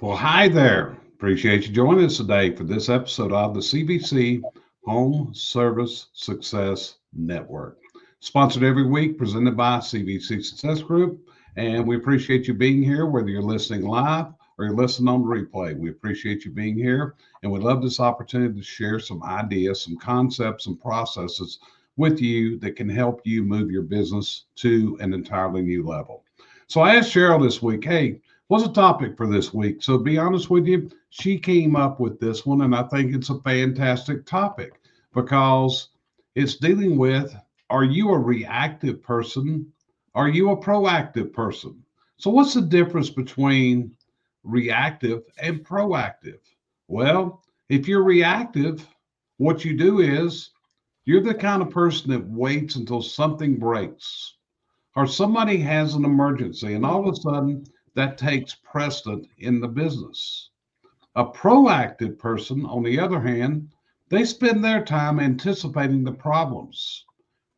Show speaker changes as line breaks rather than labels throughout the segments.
Well, hi there. Appreciate you joining us today for this episode of the CVC Home Service Success Network. Sponsored every week, presented by CVC Success Group. And we appreciate you being here, whether you're listening live or you're listening on replay. We appreciate you being here. And we love this opportunity to share some ideas, some concepts, and processes with you that can help you move your business to an entirely new level. So I asked Cheryl this week, hey, what's the topic for this week? So, to be honest with you, she came up with this one, and I think it's a fantastic topic because it's dealing with, are you a reactive person? Are you a proactive person? So, what's the difference between reactive and proactive? Well, if you're reactive, what you do is you're the kind of person that waits until something breaks or somebody has an emergency, and all of a sudden that takes precedent in the business. A proactive person, on the other hand, they spend their time anticipating the problems.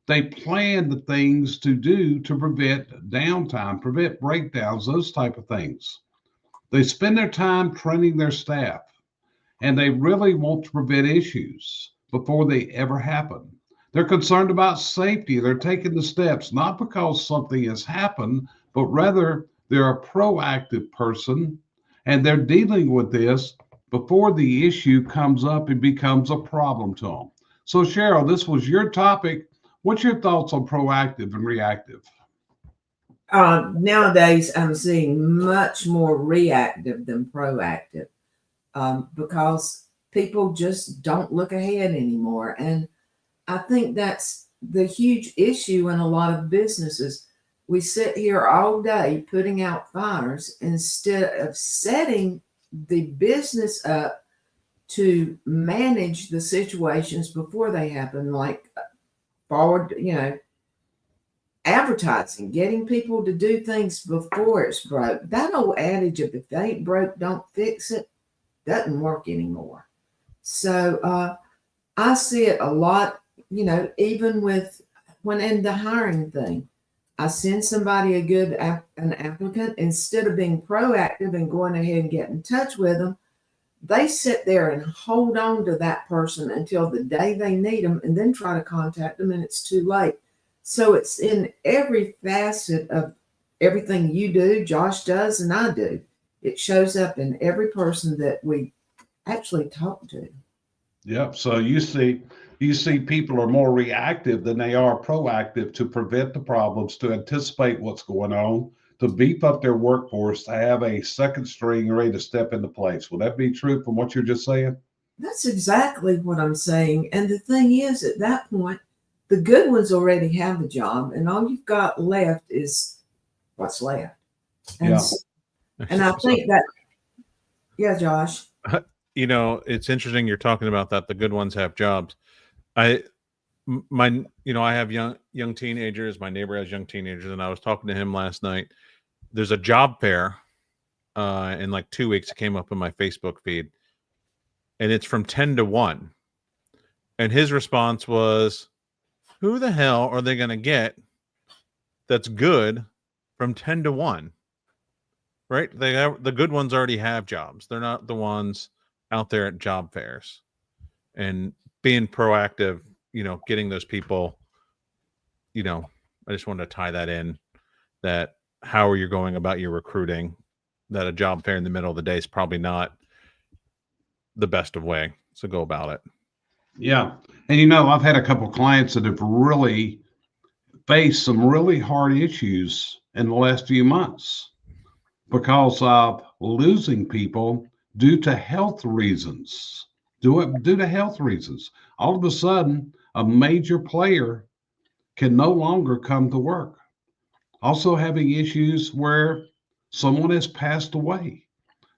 They plan the things to do to prevent downtime, prevent breakdowns, those type of things. They spend their time training their staff, and they really want to prevent issues before they ever happen. They're concerned about safety. They're taking the steps, not because something has happened, but rather they're a proactive person and they're dealing with this before the issue comes up and becomes a problem to them. So, Cheryl, this was your topic. What's your thoughts on proactive and reactive?
Nowadays, I'm seeing much more reactive than proactive because people just don't look ahead anymore. And I think that's the huge issue in a lot of businesses. We sit here all day putting out fires instead of setting the business up to manage the situations before they happen, like forward, advertising, getting people to do things before it's broke. That old adage of if they ain't broke, don't fix it doesn't work anymore. So I see it a lot, even with when in the hiring thing. I send somebody an applicant instead of being proactive and going ahead and getting in touch with them. They sit there and hold on to that person until the day they need them and then try to contact them and it's too late. So it's in every facet of everything you do, Josh does, and I do. It shows up in every person that we actually talk to.
Yep. So you see people are more reactive than they are proactive to prevent the problems, to anticipate what's going on, to beef up their workforce, to have a second string ready to step into place. Would that be true from what you're just saying?
That's exactly what I'm saying. And the thing is, at that point, the good ones already have the job, and all you've got left is what's left. And
Yeah.
and I
So,
think that, yeah, Josh.
it's interesting you're talking about that. The good ones have jobs. I, I have young teenagers. My neighbor has young teenagers, and I was talking to him last night. There's a job fair in like 2 weeks. It came up in my Facebook feed, and it's from 10 to 1. And his response was, "Who the hell are they going to get that's good from 10 to 1?" Right? The good ones already have jobs. They're not the ones out there at job fairs. And being proactive, getting those people, I just wanted to tie that in, that how are you going about your recruiting, that a job fair in the middle of the day is probably not the best of way. So go about it.
Yeah. And I've had a couple clients that have really faced some really hard issues in the last few months because of losing people due to health reasons. Due to health reasons. All of a sudden, a major player can no longer come to work. Also, having issues where someone has passed away.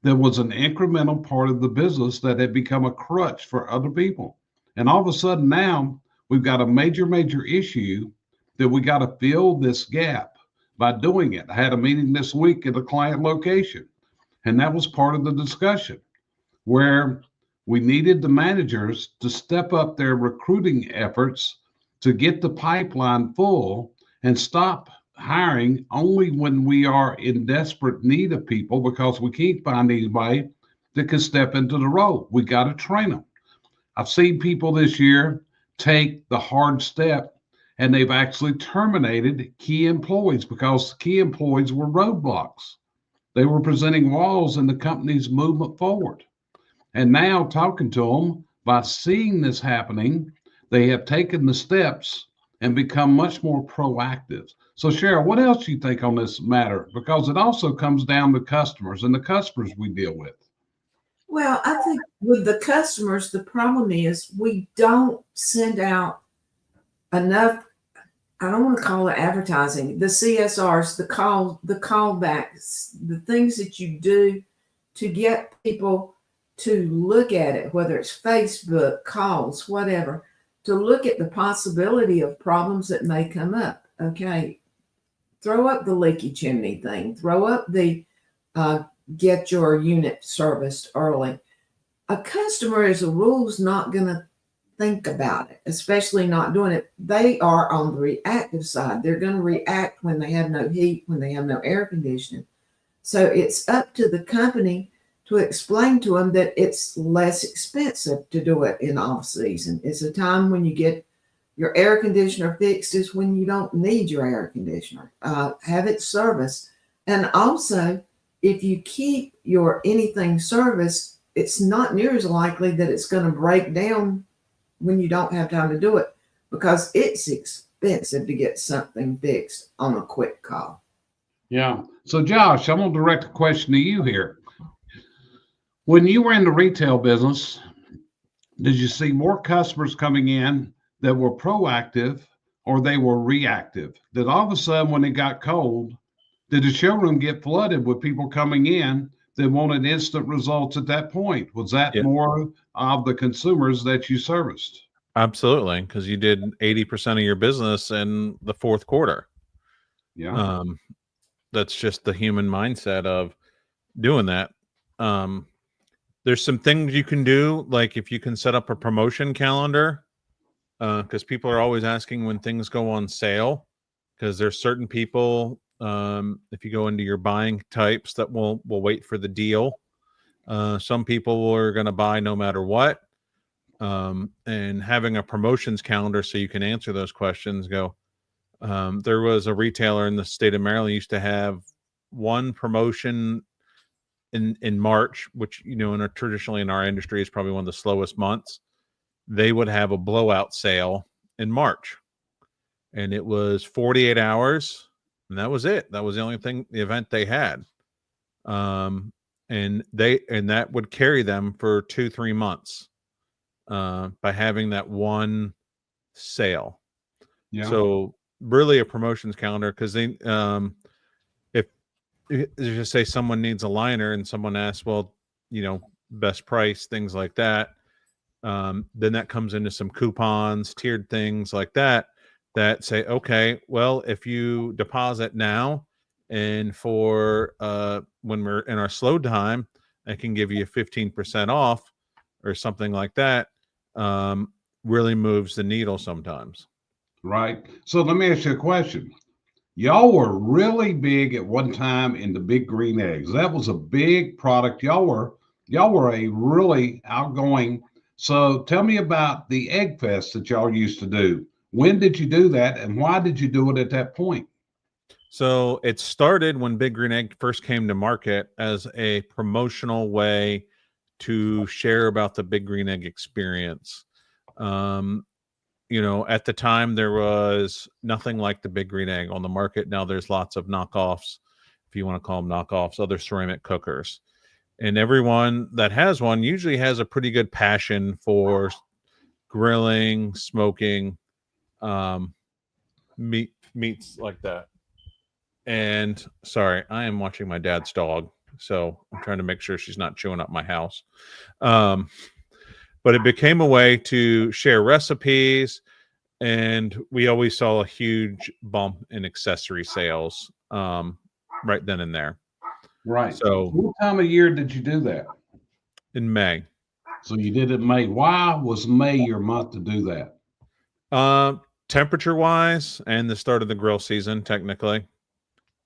There was an incremental part of the business that had become a crutch for other people. And all of a sudden now we've got a major issue that we got to fill this gap by doing it. I had a meeting this week at a client location, and that was part of the discussion where we needed the managers to step up their recruiting efforts to get the pipeline full and stop hiring only when we are in desperate need of people because we can't find anybody that can step into the role. We got to train them. I've seen people this year take the hard step and they've actually terminated key employees because key employees were roadblocks. They were presenting walls in the company's movement forward. And now, talking to them, by seeing this happening, they have taken the steps and become much more proactive. So, Cheryl, what else do you think on this matter? Because it also comes down to customers and the customers we deal with.
Well, I think with the customers, the problem is we don't send out enough. I don't want to call it advertising, the CSRs, the callbacks, the things that you do to get people to look at it, whether it's Facebook, calls, whatever, to look at the possibility of problems that may come up. Okay. Throw up the leaky chimney thing, throw up the get your unit serviced early. A customer, as a rule, is not going to think about it, especially not doing it. They are on the reactive side. They're going to react when they have no heat, when they have no air conditioning. So it's up to the company to explain to them that it's less expensive to do it in off season. It's a time when you get your air conditioner fixed is when you don't need your air conditioner. Have it serviced. And also, if you keep your anything serviced, it's not near as likely that it's going to break down when you don't have time to do it, because it's expensive to get something fixed on a quick call.
Yeah. So, Josh, I'm going to direct a question to you here. When you were in the retail business, did you see more customers coming in that were proactive or they were reactive? That all of a sudden, when it got cold, did the showroom get flooded with people coming in that wanted instant results at that point? Was that more of the consumers that you serviced?
Absolutely, because you did 80% of your business in the fourth quarter.
Yeah.
That's just the human mindset of doing that. There's some things you can do, like if you can set up a promotion calendar, because people are always asking when things go on sale, because there's certain people, if you go into your buying types, that will wait for the deal. Some people are going to buy no matter what. And having a promotions calendar so you can answer those questions. There was a retailer in the state of Maryland used to have one promotion in March, which, traditionally in our industry is probably one of the slowest months. They would have a blowout sale in March, and it was 48 hours, and that was it. That was the only the event they had. And that would carry them for 2-3 months, by having that one sale.
Yeah.
So really a promotions calendar, because they, if just say someone needs a liner and someone asks, well, best price, things like that, then that comes into some coupons, tiered things like that say, okay, well, if you deposit now and for when we're in our slow time, I can give you 15% off or something like that. Really moves the needle sometimes.
Right. So let me ask you a question. Y'all were really big at one time in the big green eggs. That was a big product. Y'all were a really outgoing. So tell me about the egg fest that y'all used to do. When did you do that, and why did you do it at that point?
So it started when Big Green Egg first came to market as a promotional way to share about the Big Green Egg experience. At the time there was nothing like the Big Green Egg on the market. Now there's lots of knockoffs, if you want to call them knockoffs, other ceramic cookers. And everyone that has one usually has a pretty good passion for grilling, smoking, meats like that. And sorry, I am watching my dad's dog, so I'm trying to make sure she's not chewing up my house. But it became a way to share recipes, and we always saw a huge bump in accessory sales right then and there.
Right.
So
what time of year did you do that?
In May.
So you did it in May. Why was May your month to do that?
temperature wise and the start of the grill season technically,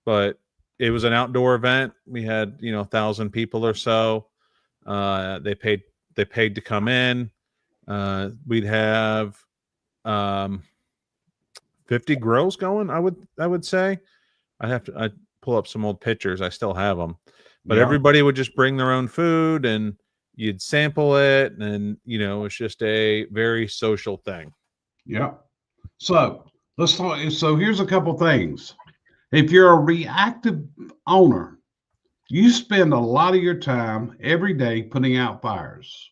but it was an outdoor event. We had 1,000 people or so. They paid to come in. We'd have 50 grills going. I would say. I'd pull up some old pictures. I still have them, but everybody would just bring their own food and you'd sample it, and it's just a very social thing.
Yeah. So let's talk. So here's a couple things. If you're a reactive owner, you spend a lot of your time every day putting out fires.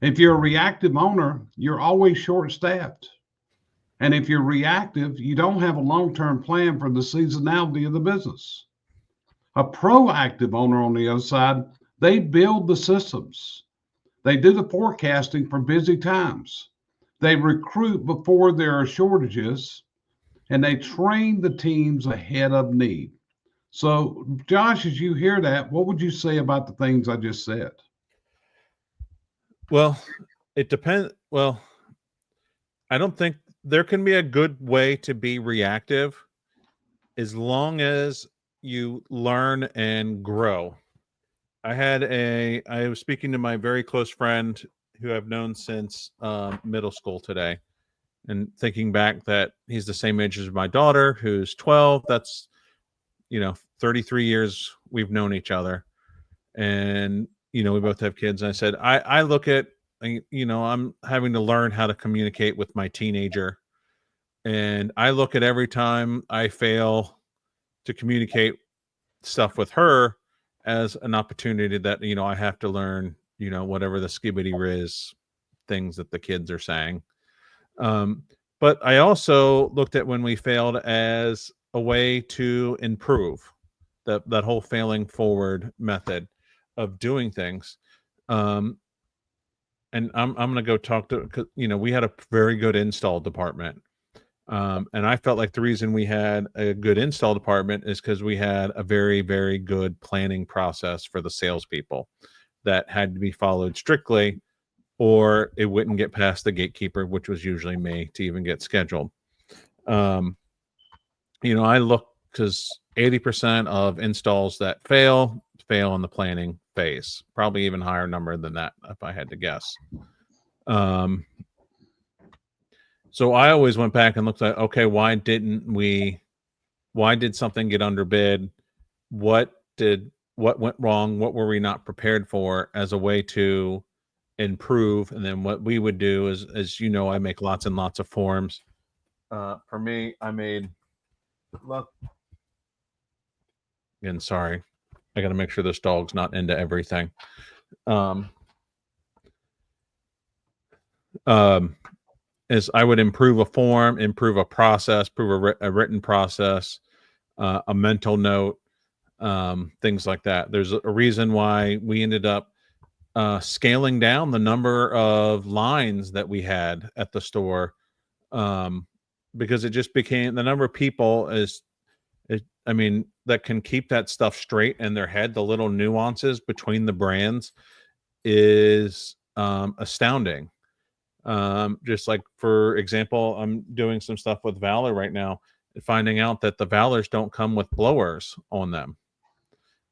If you're a reactive owner, you're always short-staffed. And if you're reactive, you don't have a long-term plan for the seasonality of the business. A proactive owner, on the other side, they build the systems. They do the forecasting for busy times. They recruit before there are shortages, and they train the teams ahead of need. So, Josh, as you hear that, what would you say about the things I just said?
Well, it depends. Well, I don't think there can be a good way to be reactive as long as you learn and grow. I was speaking to my very close friend who I've known since middle school today, and thinking back that he's the same age as my daughter, who's 12. That's 33 years we've known each other, and we both have kids. And I said, I look at, I'm having to learn how to communicate with my teenager, and I look at every time I fail to communicate stuff with her as an opportunity that I have to learn whatever the skibbity riz things that the kids are saying. But I also looked at when we failed as a way to improve, that whole failing forward method of doing things. And I'm going to go talk to, we had a very good install department. And I felt like the reason we had a good install department is because we had a very, very good planning process for the salespeople that had to be followed strictly, or it wouldn't get past the gatekeeper, which was usually me, to even get scheduled. I look, because 80% of installs that fail in the planning phase, probably even higher number than that if I had to guess. So I always went back and looked at, okay, why did something get underbid? What went wrong? What were we not prepared for, as a way to improve? And then what we would do is, as I make lots and lots of forms. For me, I made, look, again, sorry, I got to make sure this dog's not into everything. Is I would improve a form, improve a process, improve a written process, a mental note, things like that. There's a reason why we ended up scaling down the number of lines that we had at the store, because it just became, the number of people that can keep that stuff straight in their head. The little nuances between the brands is astounding. Just like, for example, I'm doing some stuff with Valor right now, finding out that the Valors don't come with blowers on them.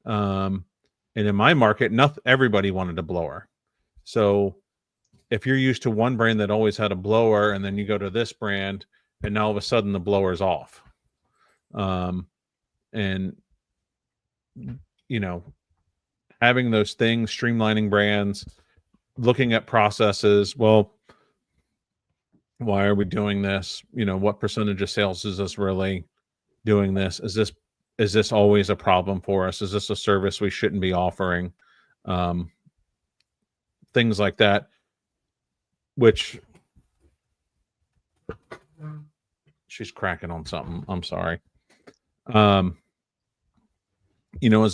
And in my market, everybody wanted a blower. So if you're used to one brand that always had a blower, and then you go to this brand, and now all of a sudden the blower's off. And having those things, streamlining brands, looking at processes. Well, why are we doing this? What percentage of sales is this really doing this? Is this always a problem for us? Is this a service we shouldn't be offering? Things like that, which, she's cracking on something. I'm sorry. As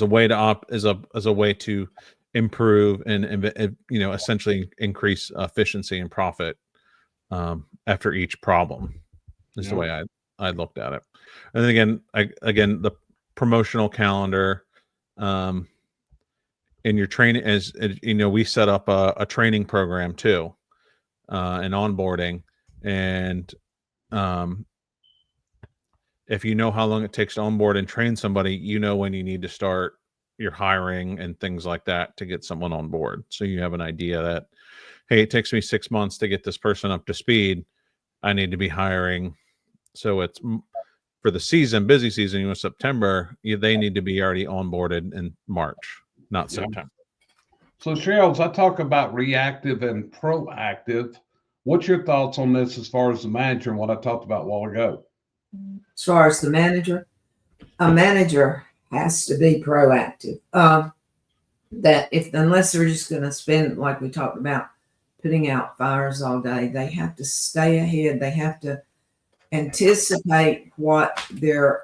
a way to as a way to improve and essentially increase efficiency and profit after each problem is the way I looked at it. And then again, the promotional calendar, in your training, as we set up a training program too, and onboarding, and Um, if you know how long it takes to onboard and train somebody, you know when you need to start your hiring and things like that to get someone on board. So you have an idea that, hey, it takes me 6 months to get this person up to speed. I need to be hiring. So it's for the season, busy season, September, they need to be already onboarded in March, not
Yeah.
September.
So, Cheryl, as I talk about reactive and proactive, what's your thoughts on this as far as the manager and what I talked about a while ago?
As far as the manager, a manager has to be proactive. That unless they're just going to spend, like we talked about, putting out fires all day, they have to stay ahead. They have to anticipate what their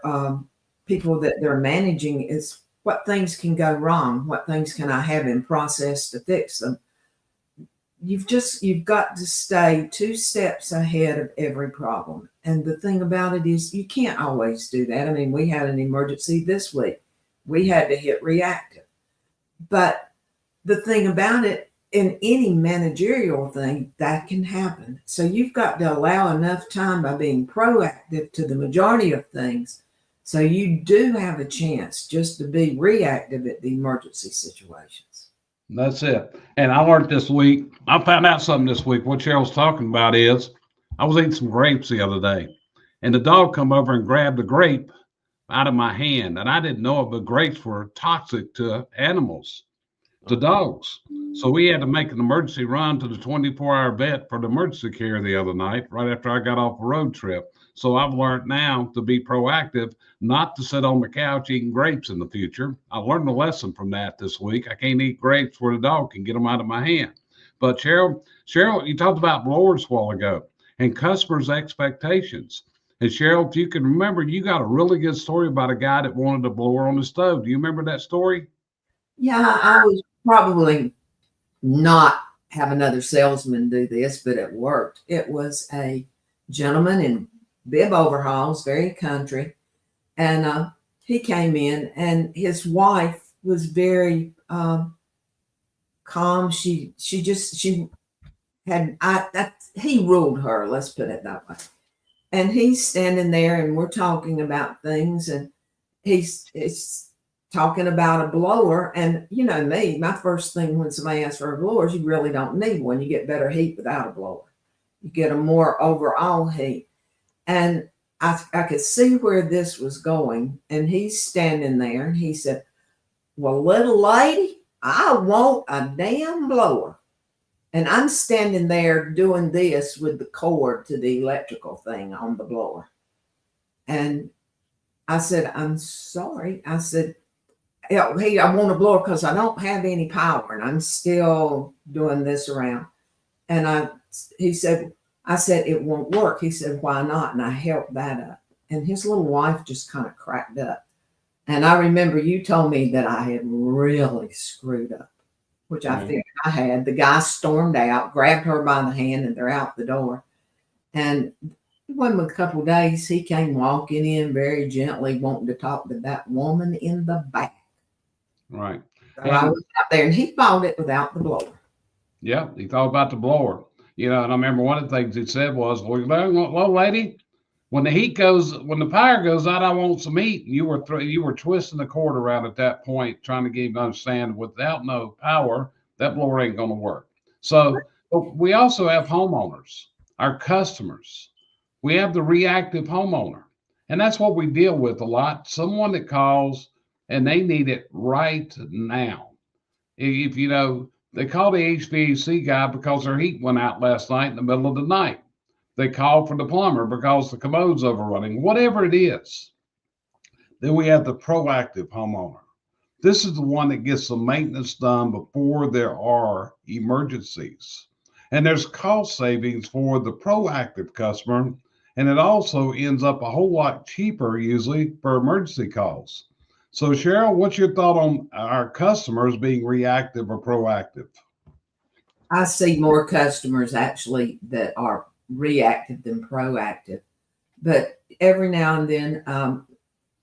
people that they're managing is, what things can go wrong, what things can I have in process to fix them. You've got to stay 2 steps ahead of every problem. And the thing about it is you can't always do that. I mean, we had an emergency this week. We had to hit reactive. But the thing about it, in any managerial thing, that can happen. So you've got to allow enough time by being proactive to the majority of things. So you do have a chance just to be reactive at the emergency situations.
That's it. And I learned this week, I found out something this week. What Cheryl's talking about is I was eating some grapes the other day, and the dog come over and grabbed a grape out of my hand. And I didn't know it, but grapes were toxic to animals, to dogs. So we had to make an emergency run to the 24-hour vet for the emergency care the other night, right after I got off a road trip. So I've learned now to be proactive, not to sit on the couch eating grapes in the future. I learned a lesson from that this week. I can't eat grapes where the dog can get them out of my hand. But Cheryl, you talked about blowers a while ago and customers' expectations. And Cheryl, if you can remember, you got a really good story about a guy that wanted a blower on the stove. Do you remember that story?
Yeah, I was probably not have another salesman do this, but it worked. It was a gentleman in bib overalls, very country, and he came in, and his wife was very calm. She had he ruled her. Let's put it that way. And he's standing there, and we're talking about things, and he's talking about a blower. And you know me, my first thing when somebody asks for a blower is you really don't need one. You get better heat without a blower. You get a more overall heat. And I could see where this was going. And he's standing there, and he said, well, little lady, I want a damn blower. And I'm standing there doing this with the cord to the electrical thing on the blower. And I said, I'm sorry. I said, hey, I want a blower because I don't have any power and I'm still doing this around. And I said, it won't work. He said, why not? And I helped that up. And his little wife just kind of cracked up. And I remember you told me that I had really screwed up, which I figured I had. The guy stormed out, grabbed her by the hand, and they're out the door. And it wasn't a couple of days, he came walking in very gently, wanting to talk to that woman in the back.
Right.
So I was out there, and he bought it without the blower.
Yeah, he thought about the blower. You know, and I remember one of the things he said was, well, lady, when the power goes out, I want some heat. And you were twisting the cord around at that point, trying to get him to understand without no power, that blower ain't going to work. So we also have homeowners, our customers. We have the reactive homeowner. And that's what we deal with a lot. Someone that calls and they need it right now. If you know, they call the HVAC guy because their heat went out last night in the middle of the night. They call for the plumber because the commode's overrunning, whatever it is. Then we have the proactive homeowner. This is the one that gets the maintenance done before there are emergencies. And there's cost savings for the proactive customer, and it also ends up a whole lot cheaper usually for emergency calls. So Cheryl, what's your thought on our customers being reactive or proactive?
I see more customers actually that are reactive than proactive. But every now and then,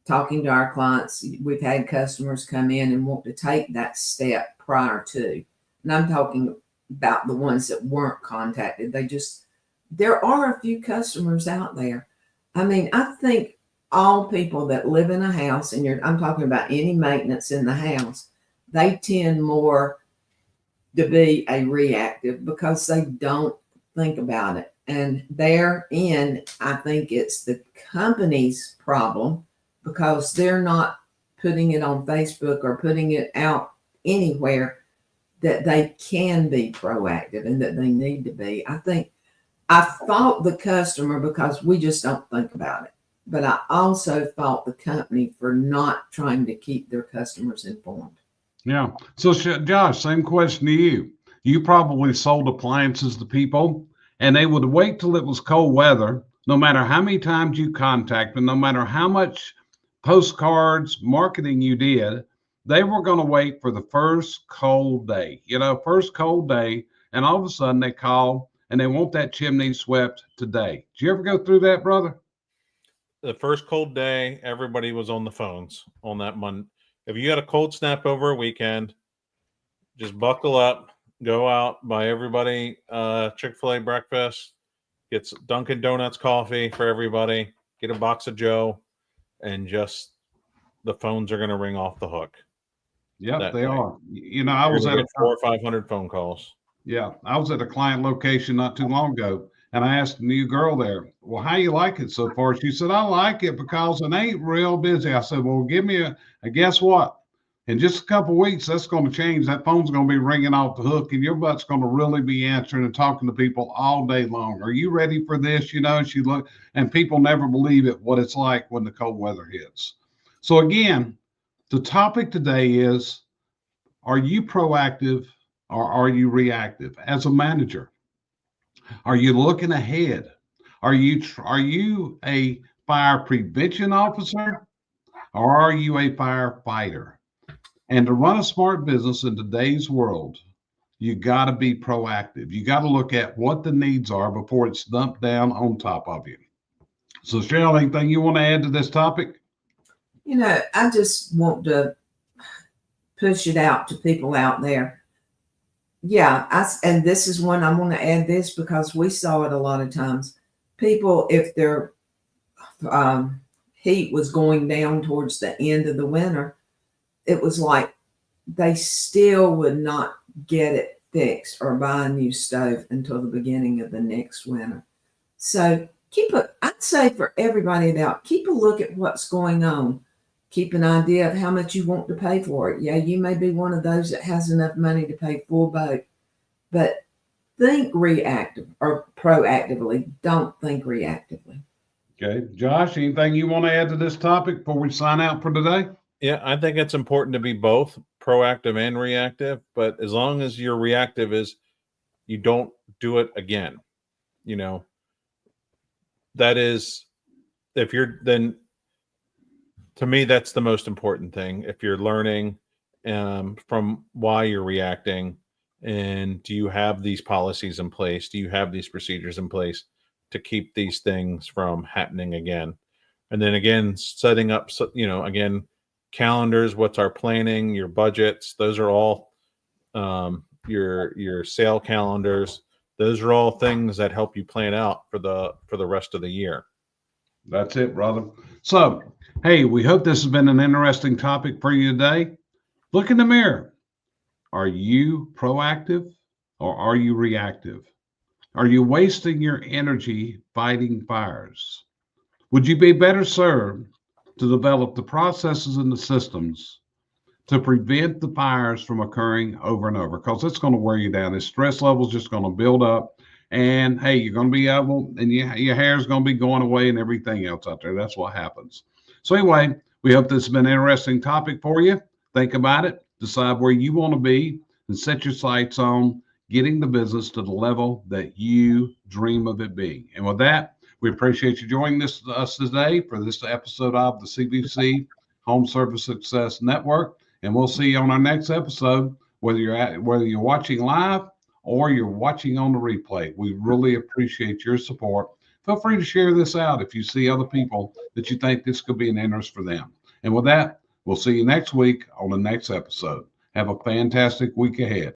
talking to our clients, we've had customers come in and want to take that step prior to. And I'm talking about the ones that weren't contacted. They just there are a few customers out there. I mean, I think all people that live in a house, and I'm talking about any maintenance in the house, they tend more to be a reactive because they don't think about it. And therein, I think it's the company's problem because they're not putting it on Facebook or putting it out anywhere that they can be proactive and that they need to be. I think I fault the customer because we just don't think about it. But I also fault the company for not trying to keep their customers informed.
Yeah. So, Josh, same question to you. You probably sold appliances to people, and they would wait till it was cold weather, no matter how many times you contacted, no matter how much postcards, marketing you did, they were going to wait for the first cold day, first cold day. And all of a sudden they call and they want that chimney swept today. Did you ever go through that, brother?
The first cold day, everybody was on the phones on that Monday. If you had a cold snap over a weekend, just buckle up, go out, buy everybody Chick-fil-A breakfast, get Dunkin' Donuts coffee for everybody, get a box of Joe, and just the phones are going to ring off the hook.
Yep, they are. I was at
400 or 500 phone calls.
Yeah, I was at a client location not too long ago, and I asked the new girl there, "Well, how you like it so far?" She said, "I like it because it ain't real busy." I said, "Well, give me a guess what? In just a couple of weeks, that's going to change. That phone's going to be ringing off the hook, and your butt's going to really be answering and talking to people all day long. Are you ready for this?" She looked, and people never believe it what it's like when the cold weather hits. So again, the topic today is: are you proactive or are you reactive as a manager? Are you looking ahead? Are you a fire prevention officer or are you a firefighter? And to run a smart business in today's world, you got to be proactive. You got to look at what the needs are before it's dumped down on top of you. So, Cheryl, anything you want to add to this topic?
I just want to push it out to people out there. Yeah, and this is one I want to add this because we saw it a lot of times. People, if their heat was going down towards the end of the winter, it was like they still would not get it fixed or buy a new stove until the beginning of the next winter. So I'd say for everybody out, keep a look at what's going on. Keep an idea of how much you want to pay for it. Yeah, you may be one of those that has enough money to pay full boat, but think reactive or proactively. Don't think reactively.
Okay. Josh, anything you want to add to this topic before we sign out for today?
Yeah, I think it's important to be both proactive and reactive, but as long as your reactive is you don't do it again, that is, if you're then, to me, that's the most important thing. If you're learning from why you're reacting, and do you have these policies in place? Do you have these procedures in place to keep these things from happening again? And then again, setting up, again, calendars, what's our planning, your budgets, those are all your sale calendars. Those are all things that help you plan out for the rest of the year.
That's it, brother. So, hey, we hope this has been an interesting topic for you today. Look in the mirror. Are you proactive or are you reactive? Are you wasting your energy fighting fires? Would you be better served to develop the processes and the systems to prevent the fires from occurring over and over? Because it's going to wear you down. The stress level is just going to build up. And hey, you're going to be able, and your hair is going to be going away and everything else out there. That's what happens. So anyway, we hope this has been an interesting topic for you. Think about it, decide where you want to be, and set your sights on getting the business to the level that you dream of it being. And with that, we appreciate you joining us today for this episode of the CVC Home Service Success Network. And we'll see you on our next episode, whether you're watching live or you're watching on the replay. We really appreciate your support. Feel free to share this out if you see other people that you think this could be an interest for them. And with that, we'll see you next week on the next episode. Have a fantastic week ahead.